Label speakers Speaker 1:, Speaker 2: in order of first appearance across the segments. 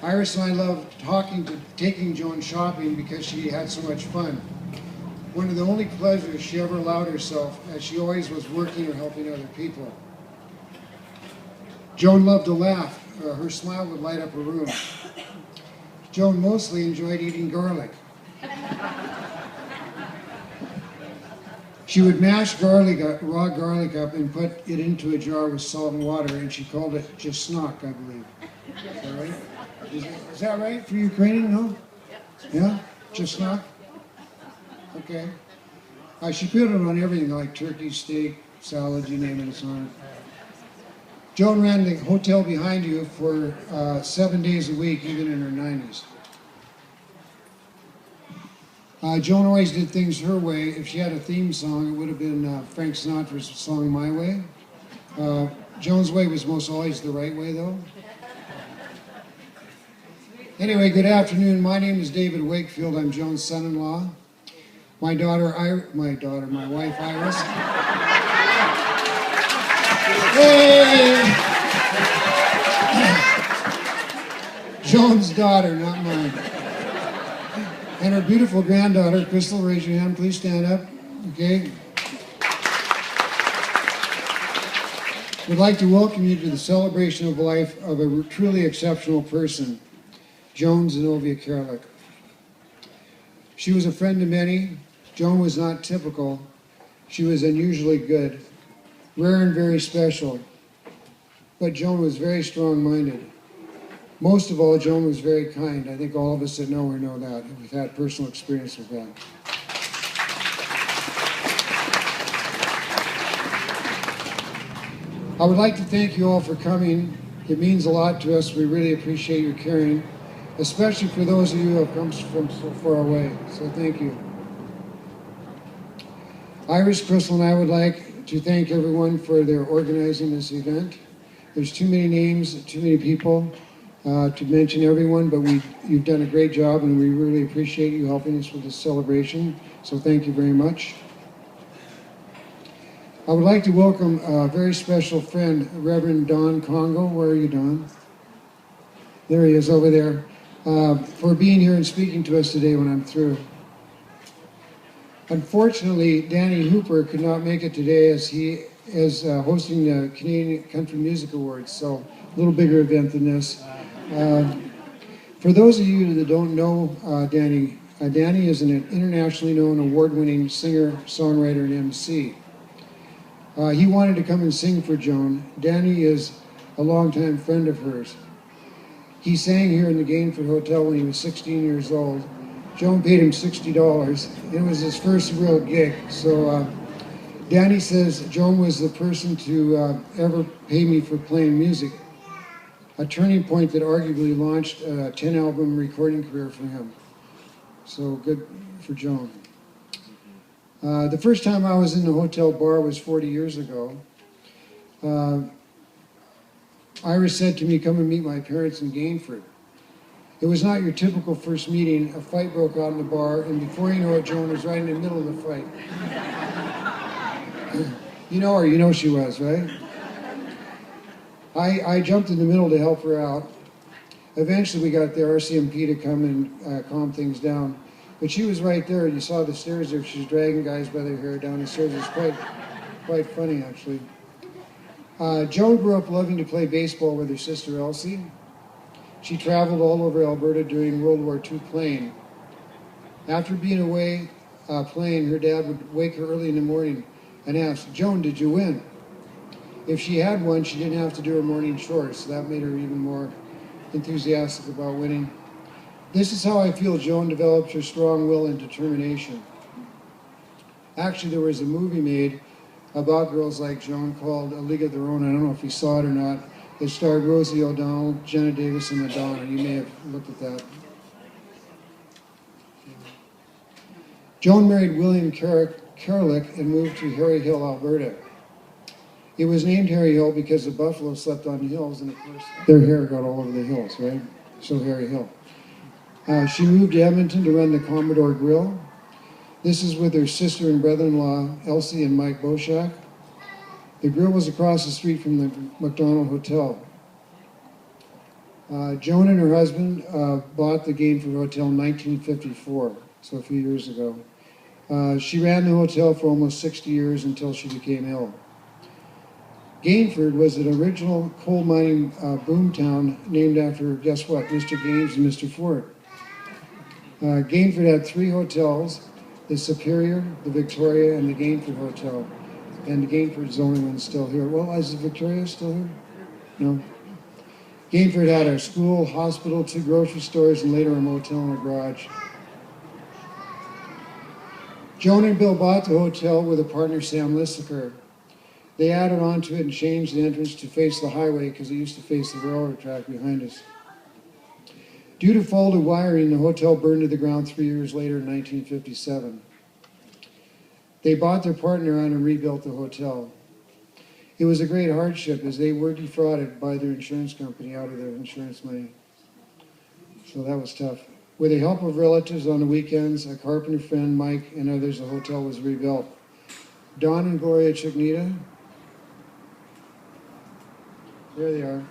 Speaker 1: Iris and I loved taking Joan shopping because she had so much fun. One of the only pleasures she ever allowed herself, as she always was working or helping other people. Joan loved to laugh. Her smile would light up a room. Joan mostly enjoyed eating garlic. She would mash raw garlic up and put it into a jar with salt and water, and she called it chesnok, I believe. Is that right? Is that right for Ukrainian? No? Yeah? Chesnok? Okay. She put it on everything, like turkey, steak, salad, you name it, it's on it. Joan ran the hotel behind you for 7 days a week, even in her 90s. Joan always did things her way. If she had a theme song, it would have been Frank Sinatra's song, My Way. Joan's way was most always the right way, though. Anyway, good afternoon. My name is David Wakefield. I'm Joan's son-in-law. My wife Iris. Hey! Joan's daughter, not mine. And her beautiful granddaughter, Crystal. Raise your hand, please stand up. Okay. We'd like to welcome you to the celebration of life of a truly exceptional person, Joan Kereliuk. She was a friend to many. Joan was not typical. She was unusually good, rare and very special. But Joan was very strong-minded. Most of all, Joan was very kind. I think all of us that know her know that. We've had personal experience with that. I would like to thank you all for coming. It means a lot to us. We really appreciate your caring, especially for those of you who have come from so far away. So thank you. Iris, Crystal, and I would like to thank everyone for their organizing this event. There's too many names, too many people to mention everyone, but you've done a great job, and we really appreciate you helping us with this celebration. So thank you very much. I would like to welcome a very special friend, Reverend Don Congo. Where are you, Don? There he is over there. For being here and speaking to us today when I'm through. Unfortunately, Danny Hooper could not make it today as he is hosting the Canadian Country Music Awards, so a little bigger event than this. For those of you that don't know Danny, Danny is an internationally known award-winning singer, songwriter, and MC. He wanted to come and sing for Joan. Danny is a longtime friend of hers. He sang here in the Gainford Hotel when he was 16 years old. Joan paid him $60. It was his first real gig. So Danny says Joan was the person to ever pay me for playing music. A turning point that arguably launched a 10-album recording career for him. So good for Joan. The first time I was in the hotel bar was 40 years ago. Iris said to me, come and meet my parents in Gainford. It was not your typical first meeting. A fight broke out in the bar, and before you know it, Joan was right in the middle of the fight. You know her, you know she was, right? I jumped in the middle to help her out. Eventually we got the RCMP to come and calm things down. But she was right there. You saw the stairs there. She was dragging guys by their hair down the stairs. It was quite funny, actually. Joan grew up loving to play baseball with her sister Elsie. She traveled all over Alberta during World War II playing. After being away playing, her dad would wake her early in the morning and ask, Joan, did you win? If she had won, she didn't have to do her morning chores, so that made her even more enthusiastic about winning. This is how I feel Joan developed her strong will and determination. Actually, there was a movie made about girls like Joan called A League of Their Own. I don't know if you saw it or not. It starred Rosie O'Donnell, Jenna Davis, and Madonna. You may have looked at that. Joan married William Kereliuk and moved to Harry Hill, Alberta. It was named Harry Hill because the buffalo slept on the hills, and of course their hair got all over the hills, right? So Harry Hill. She moved to Edmonton to run the Commodore Grill. This is with her sister and brother-in-law, Elsie and Mike Boshak. The grill was across the street from the McDonald Hotel. Joan and her husband bought the Gainford Hotel in 1954, so a few years ago. She ran the hotel for almost 60 years until she became ill. Gainford was an original coal mining boom town named after, guess what, Mr. Gaines and Mr. Ford. Gainford had 3 hotels, the Superior, the Victoria, and the Gainford Hotel. And the Gainford's the only one still here. Well, is the Victoria still here? No. Gainford had a school, hospital, 2 grocery stores, and later a motel and a garage. Joan and Bill bought the hotel with a partner, Sam Lissiker. They added on to it and changed the entrance to face the highway because it used to face the railroad track behind us. Due to faulty wiring, the hotel burned to the ground 3 years later in 1957. They bought their partner on and rebuilt the hotel. It was a great hardship as they were defrauded by their insurance company out of their insurance money. So that was tough. With the help of relatives on the weekends, a carpenter friend, Mike, and others, the hotel was rebuilt. Don and Gloria Chignita, there they are,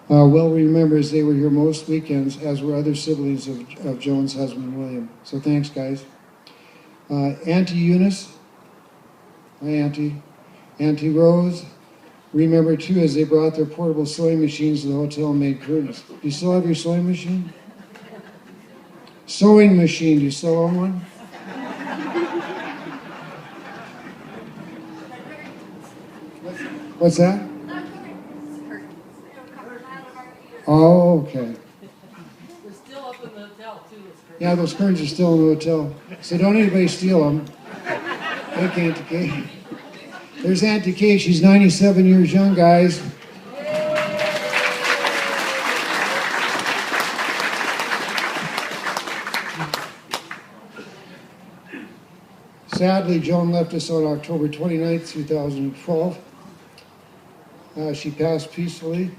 Speaker 1: well remember as they were here most weekends, as were other siblings of Joan's husband, William. So thanks, guys. Auntie Eunice, hi Auntie. Auntie Rose, remember too as they brought their portable sewing machines to the hotel and made curtains. Do you still have your sewing machine? Sewing machine, do you still own one? What's that? Oh, okay.
Speaker 2: They're still up in the hotel too.
Speaker 1: Yeah, those curtains are still in the hotel. So don't anybody steal them. Look, Auntie Kay. There's Auntie Kay. She's 97 years young, guys. Sadly, Joan left us on October 29th, 2012. She passed peacefully.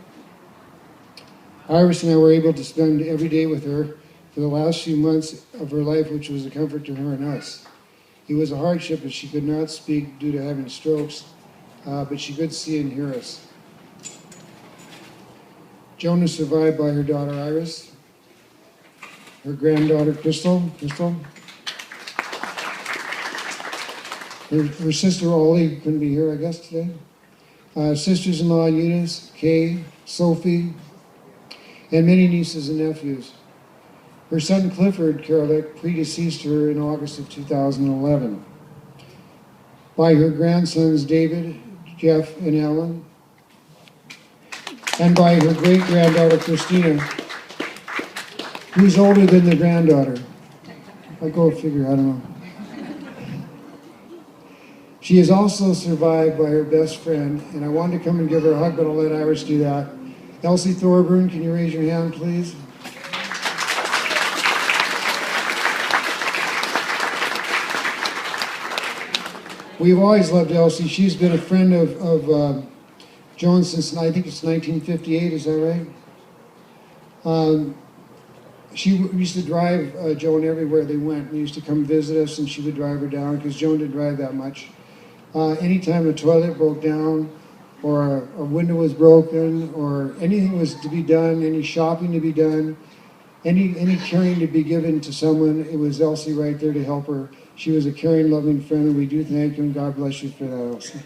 Speaker 1: Iris and I were able to spend every day with her for the last few months of her life, which was a comfort to her and us. It was a hardship as she could not speak due to having strokes, but she could see and hear us. Joan is survived by her daughter Iris, her granddaughter Crystal, her sister Ollie couldn't be here, I guess, today. Sisters-in-law Eunice, Kay, Sophie, and many nieces and nephews. Her son Clifford Kereliuk predeceased her in August of 2011. By her grandsons David, Jeff, and Alan, and by her great-granddaughter Christina, who's older than the granddaughter. I go figure, I don't know. She is also survived by her best friend, and I wanted to come and give her a hug, but I'll let Iris do that. Elsie Thorburn, can you raise your hand, please? We've always loved Elsie. She's been a friend of Joan since, I think it's 1958, is that right? She used to drive Joan everywhere they went. We used to come visit us, and she would drive her down, because Joan didn't drive that much. Anytime a toilet broke down, or a window was broken, or anything was to be done, any shopping to be done, any caring to be given to someone, it was Elsie right there to help her. She was a caring, loving friend, and we do thank you, and God bless you for that, Elsie.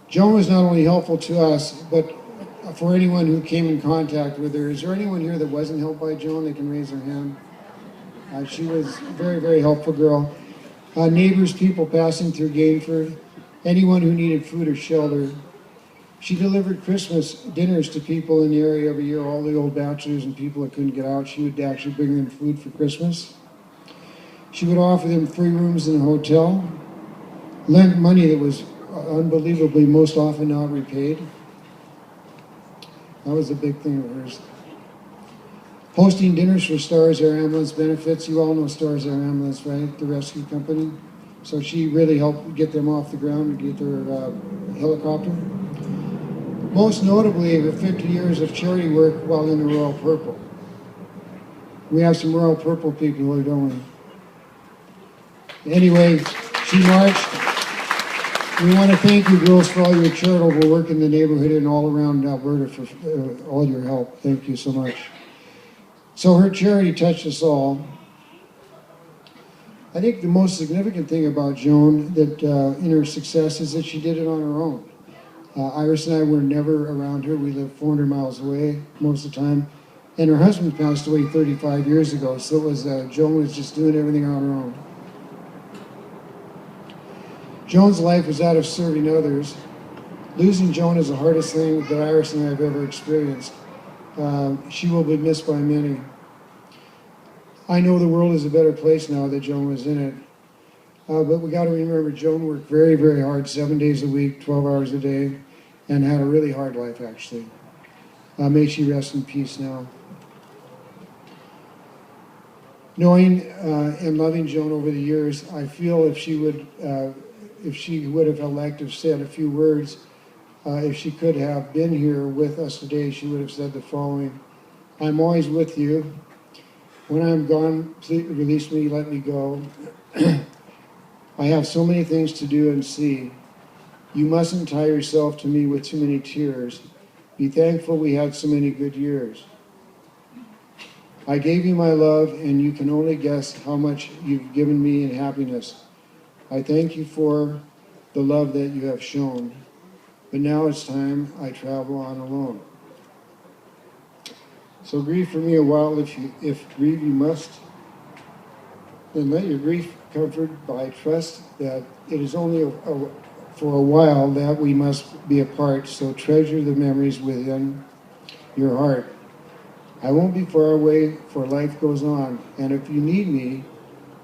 Speaker 1: Joan was not only helpful to us, but for anyone who came in contact with her. Is there anyone here that wasn't helped by Joan? They can raise their hand. She was a very, very helpful girl. Neighbors, people passing through Gainford, anyone who needed food or shelter. She delivered Christmas dinners to people in the area every year, all the old bachelors and people that couldn't get out. She would actually bring them food for Christmas. She would offer them free rooms in the hotel, lent money that was unbelievably most often not repaid. That was a big thing of hers. Hosting dinners for Stars Air Ambulance benefits. You all know Stars Air Ambulance, right? The rescue company. So she really helped get them off the ground and get their helicopter. Most notably, her 50 years of charity work while in the Royal Purple. We have some Royal Purple people here, don't we? Anyway, she marched. We want to thank you girls for all your charitable work in the neighborhood and all around Alberta for all your help. Thank you so much. So her charity touched us all. I think the most significant thing about Joan that in her success is that she did it on her own. Iris and I were never around her. We lived 400 miles away most of the time. And her husband passed away 35 years ago, so it was Joan was just doing everything on her own. Joan's life was that of serving others. Losing Joan is the hardest thing that Iris and I have ever experienced. She will be missed by many. I know the world is a better place now that Joan was in it. But we got to remember Joan worked very, very hard, 7 days a week, 12 hours a day, and had a really hard life, actually. May she rest in peace now. Knowing and loving Joan over the years, I feel if she would have elected, said a few words, if she could have been here with us today, she would have said the following: I'm always with you. When I'm gone, please release me, let me go. I have so many things to do and see. You mustn't tie yourself to me with too many tears. Be thankful we had so many good years. I gave you my love, and you can only guess how much you've given me in happiness. I thank you for the love that you have shown. But now it's time I travel on alone. So grieve for me a while if grieve you must. Then let your grief comfort by trust that it is only for a while that we must be apart. So treasure the memories within your heart. I won't be far away, for life goes on. And if you need me,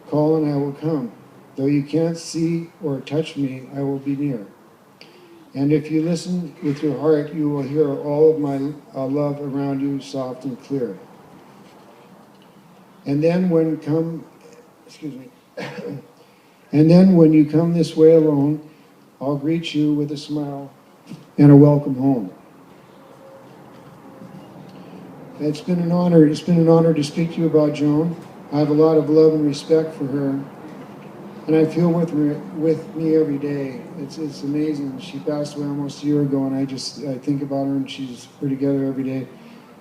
Speaker 1: call and I will come. Though you can't see or touch me, I will be near. And if you listen with your heart, you will hear all of my love around you, soft and clear. And then when you come this way alone, I'll greet you with a smile and a welcome home. It's been an honor. It's been an honor to speak to you about Joan. I have a lot of love and respect for her. And I feel with me every day. It's amazing. She passed away almost a year ago, and I think about her, and we're together every day.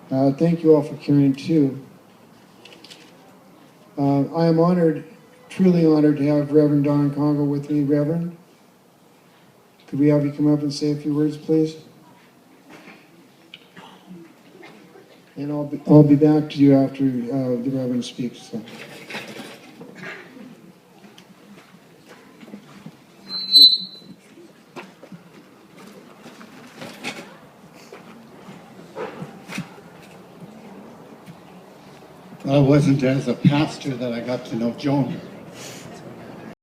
Speaker 1: Thank you all for caring too. I am honored, truly honored, to have Reverend Don Congo with me. Reverend, could we have you come up and say a few words, please? And I'll be back to you after the Reverend speaks. So.
Speaker 3: Well, it wasn't as a pastor that I got to know Joan.